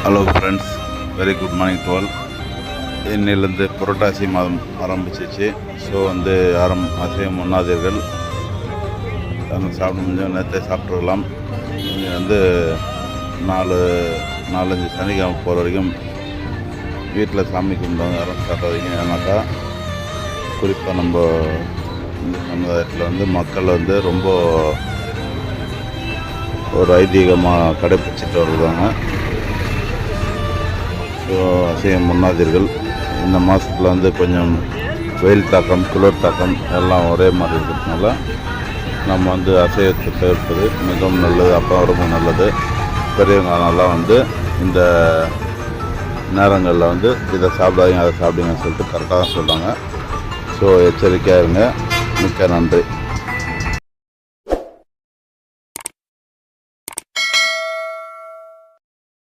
Hello friends, very good morning to all. இன்னிலேருந்து புரட்டாசி மாதம் ஆரம்பிச்சிச்சு. ஸோ அசைவம் உண்ணாதீர்கள். சாப்பிட முடிஞ்சோம் நேரத்தை சாப்பிட்ருக்கலாம். நீங்கள் 4-5 சனிக்கிழமை போகிற வரைக்கும் வீட்டில் சாமி கும்பிடுவாங்க. யாரும் சாப்பிடாதீங்க. ஏன்னாக்கா குறிப்பாக நம்ம இந்த சமுதாயத்தில் மக்கள் ரொம்ப ஒரு ஐதீகமாக கடைப்பிடிச்சிட்டு வருவாங்க. ஸோ அசைவம் உண்ணாதீர்கள். இந்த மாதத்தில் கொஞ்சம் வெயில் தாக்கம், குளிர் தாக்கம் எல்லாம் ஒரே மாதிரி இருக்கிறதுனால நம்ம அசைவத்தை தவிர்ப்பது மிகவும் நல்லது. அப்போ ரொம்ப நல்லது. பெரியவங்களாம் இந்த நேரங்களில் இதை சாப்பிடாதீங்க, அதை சாப்பிடுங்கன்னு சொல்லிட்டு கரெக்டாக தான் சொல்கிறாங்க. ஸோ எச்சரிக்கையாக இருங்க. மிக்க நன்றி.